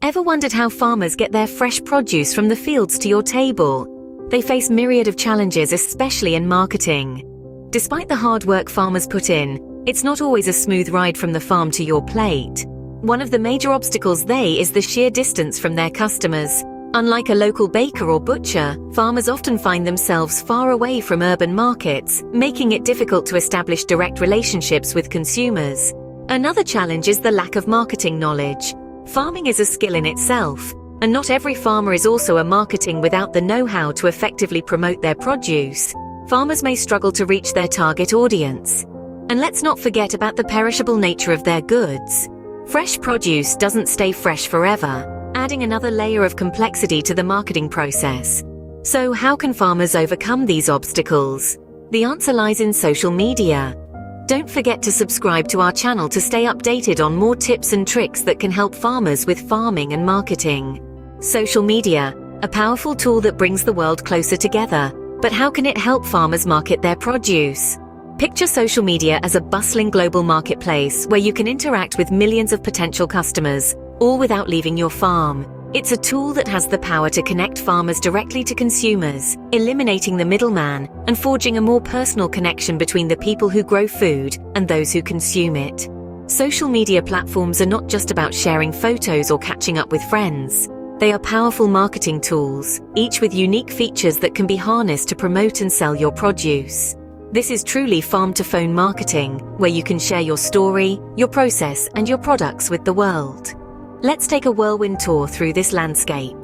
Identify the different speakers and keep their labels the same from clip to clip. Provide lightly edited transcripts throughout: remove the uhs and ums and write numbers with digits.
Speaker 1: Ever wondered how farmers get their fresh produce from the fields to your table? They face myriad of challenges, especially in marketing. Despite the hard work farmers put in, it's not always a smooth ride from the farm to your plate. One of the major obstacles is the sheer distance from their customers. Unlike a local baker or butcher, farmers often find themselves far away from urban markets, making it difficult to establish direct relationships with consumers. Another challenge is the lack of marketing knowledge. Farming is a skill in itself, and not every farmer is also a marketing without the know-how to effectively promote their produce. Farmers may struggle to reach their target audience. And let's not forget about the perishable nature of their goods. Fresh produce doesn't stay fresh forever, adding another layer of complexity to the marketing process. So how can farmers overcome these obstacles? The answer lies in social media. Don't forget to subscribe to our channel to stay updated on more tips and tricks that can help farmers with farming and marketing. Social media, a powerful tool that brings the world closer together. But how can it help farmers market their produce? Picture social media as a bustling global marketplace where you can interact with millions of potential customers, all without leaving your farm. It's a tool that has the power to connect farmers directly to consumers, eliminating the middleman and forging a more personal connection between the people who grow food and those who consume it. Social media platforms are not just about sharing photos or catching up with friends. They are powerful marketing tools, each with unique features that can be harnessed to promote and sell your produce. This is truly farm-to-phone marketing, where you can share your story, your process, and your products with the world. Let's take a whirlwind tour through this landscape.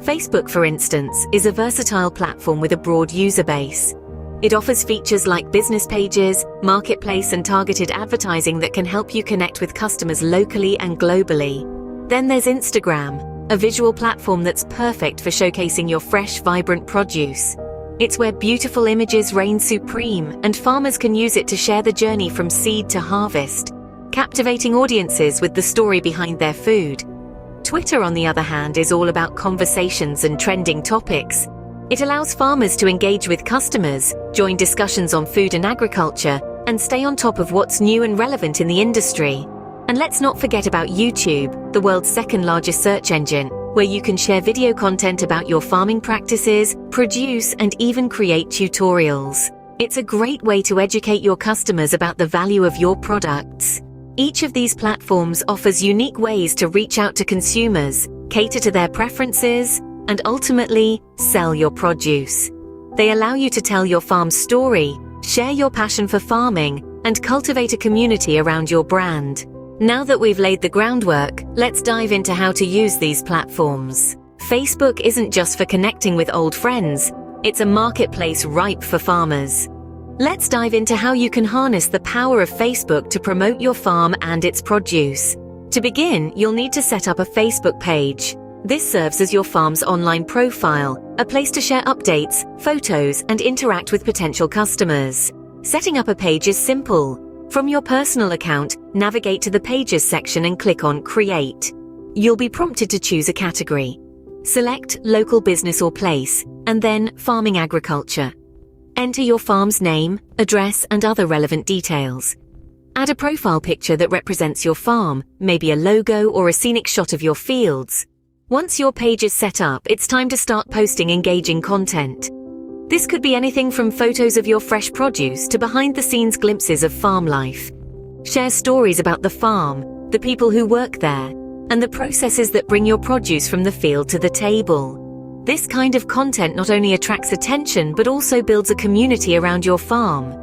Speaker 1: Facebook, for instance, is a versatile platform with a broad user base. It offers features like business pages, marketplace, and targeted advertising that can help you connect with customers locally and globally. Then there's Instagram, a visual platform that's perfect for showcasing your fresh, vibrant produce. It's where beautiful images reign supreme, and farmers can use it to share the journey from seed to harvest, captivating audiences with the story behind their food. Twitter, on the other hand, is all about conversations and trending topics. It allows farmers to engage with customers, join discussions on food and agriculture, and stay on top of what's new and relevant in the industry. And let's not forget about YouTube, the world's second largest search engine, where you can share video content about your farming practices, produce, and even create tutorials. It's a great way to educate your customers about the value of your products. Each of these platforms offers unique ways to reach out to consumers, cater to their preferences, and ultimately, sell your produce. They allow you to tell your farm's story, share your passion for farming, and cultivate a community around your brand. Now that we've laid the groundwork, let's dive into how to use these platforms. Facebook isn't just for connecting with old friends, it's a marketplace ripe for farmers. Let's dive into how you can harness the power of Facebook to promote your farm and its produce. To begin, you'll need to set up a Facebook page. This serves as your farm's online profile, a place to share updates, photos, and interact with potential customers. Setting up a page is simple. From your personal account, navigate to the Pages section and click on Create. You'll be prompted to choose a category. Select Local Business or Place, and then Farming Agriculture. Enter your farm's name, address, and other relevant details. Add a profile picture that represents your farm, maybe a logo or a scenic shot of your fields. Once your page is set up, it's time to start posting engaging content. This could be anything from photos of your fresh produce to behind-the-scenes glimpses of farm life. Share stories about the farm, the people who work there, and the processes that bring your produce from the field to the table. This kind of content not only attracts attention but also builds a community around your farm.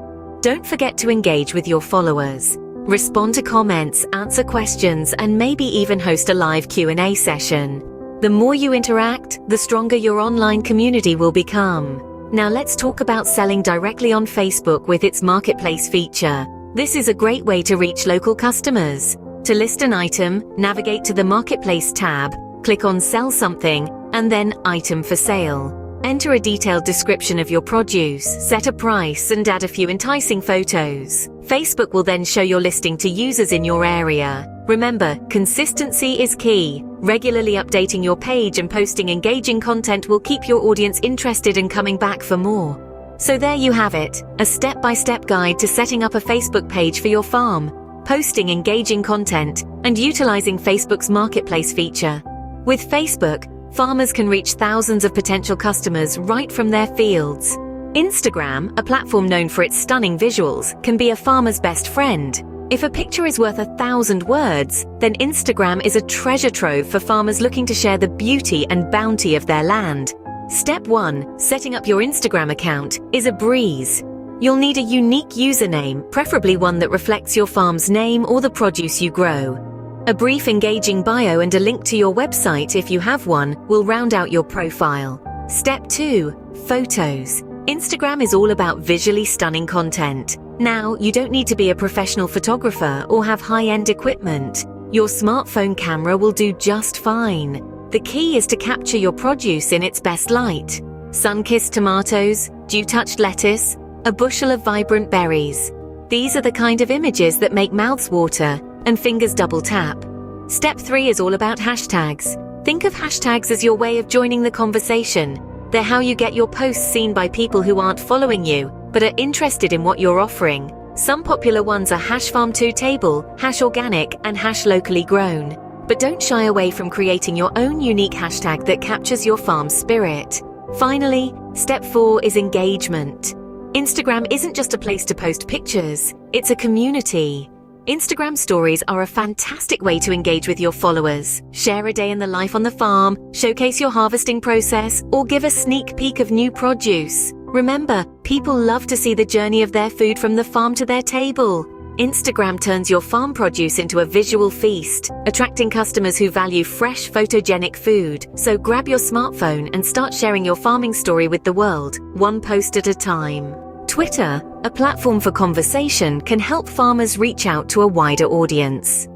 Speaker 1: Don't forget to engage with your followers. Respond to comments, answer questions, and maybe even host a live Q&A session. The more you interact, the stronger your online community will become. Now let's talk about selling directly on Facebook with its marketplace feature. This is a great way to reach local customers. To list an item, navigate to the Marketplace tab, click on Sell Something, and then Item for Sale. Enter a detailed description of your produce, set a price, and add a few enticing photos. Facebook will then show your listing to users in your area. Remember, consistency is key. Regularly updating your page and posting engaging content will keep your audience interested and coming back for more. So there you have it, a step-by-step guide to setting up a Facebook page for your farm, posting engaging content, and utilizing Facebook's marketplace feature. With Facebook, farmers can reach thousands of potential customers right from their fields. Instagram, a platform known for its stunning visuals, can be a farmer's best friend. If a picture is worth 1,000 words, then Instagram is a treasure trove for farmers looking to share the beauty and bounty of their land. Step 1, setting up your Instagram account, is a breeze. You'll need a unique username, preferably one that reflects your farm's name or the produce you grow. A brief, engaging bio and a link to your website, if you have one, will round out your profile. Step 2, photos. Instagram is all about visually stunning content. Now, you don't need to be a professional photographer or have high-end equipment. Your smartphone camera will do just fine. The key is to capture your produce in its best light. Sun-kissed tomatoes, dew-touched lettuce, a bushel of vibrant berries. These are the kind of images that make mouths water and fingers double tap. Step 3 is all about hashtags. Think of hashtags as your way of joining the conversation. They're how you get your posts seen by people who aren't following you, but are interested in what you're offering. Some popular ones are #farm2table, #organic, and #locally grown. But don't shy away from creating your own unique hashtag that captures your farm's spirit. Finally, step 4 is engagement. Instagram isn't just a place to post pictures, it's a community. Instagram stories are a fantastic way to engage with your followers. Share a day in the life on the farm, showcase your harvesting process, or give a sneak peek of new produce. Remember, people love to see the journey of their food from the farm to their table. Instagram turns your farm produce into a visual feast, attracting customers who value fresh, photogenic food. So grab your smartphone and start sharing your farming story with the world, one post at a time. Twitter, a platform for conversation, can help farmers reach out to a wider audience.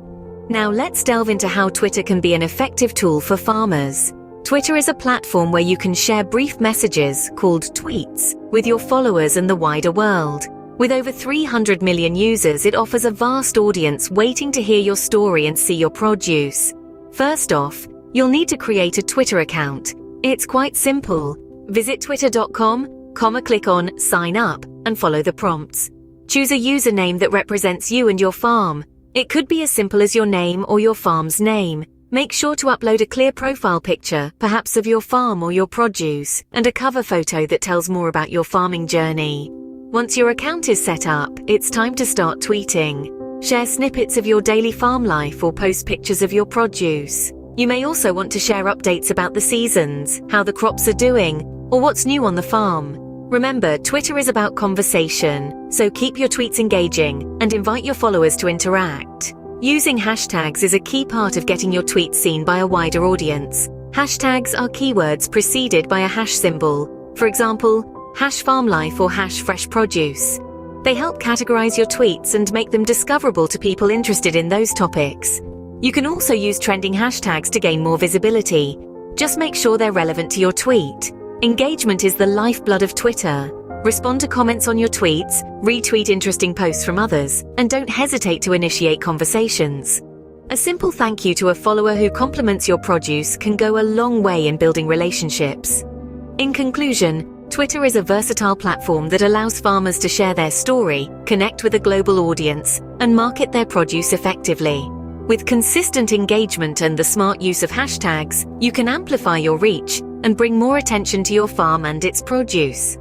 Speaker 1: Now let's delve into how Twitter can be an effective tool for farmers. Twitter is a platform where you can share brief messages, called tweets, with your followers and the wider world. With over 300 million users, it offers a vast audience waiting to hear your story and see your produce. First off, you'll need to create a Twitter account. It's quite simple. Visit twitter.com, click on Sign Up, and follow the prompts. Choose a username that represents you and your farm. It could be as simple as your name or your farm's name. Make sure to upload a clear profile picture, perhaps of your farm or your produce, and a cover photo that tells more about your farming journey. Once your account is set up, it's time to start tweeting. Share snippets of your daily farm life or post pictures of your produce. You may also want to share updates about the seasons, how the crops are doing, or what's new on the farm. Remember, Twitter is about conversation, so keep your tweets engaging and invite your followers to interact. Using hashtags is a key part of getting your tweets seen by a wider audience. Hashtags are keywords preceded by a hash symbol. For example, #farmlife or #freshproduce. They help categorize your tweets and make them discoverable to people interested in those topics. You can also use trending hashtags to gain more visibility. Just make sure they're relevant to your tweet. Engagement is the lifeblood of Twitter. Respond to comments on your tweets, retweet interesting posts from others, and don't hesitate to initiate conversations. A simple thank you to a follower who compliments your produce can go a long way in building relationships. In conclusion, Twitter is a versatile platform that allows farmers to share their story, connect with a global audience, and market their produce effectively. With consistent engagement and the smart use of hashtags, you can amplify your reach and bring more attention to your farm and its produce.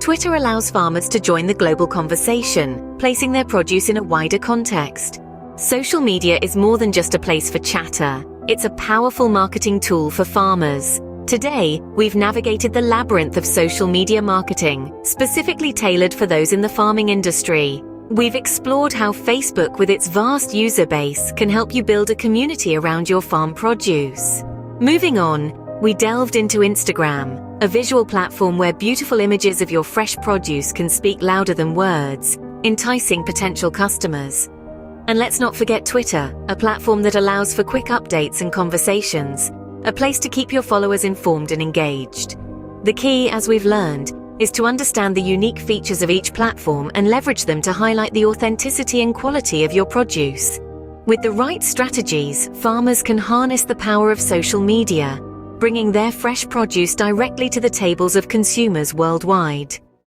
Speaker 1: Twitter allows farmers to join the global conversation, placing their produce in a wider context. Social media is more than just a place for chatter. It's a powerful marketing tool for farmers. Today, we've navigated the labyrinth of social media marketing, specifically tailored for those in the farming industry. We've explored how Facebook, with its vast user base, can help you build a community around your farm produce. Moving on, we delved into Instagram, a visual platform where beautiful images of your fresh produce can speak louder than words, enticing potential customers. And let's not forget Twitter, a platform that allows for quick updates and conversations, a place to keep your followers informed and engaged. The key, as we've learned, is to understand the unique features of each platform and leverage them to highlight the authenticity and quality of your produce. With the right strategies, farmers can harness the power of social media, bringing their fresh produce directly to the tables of consumers worldwide.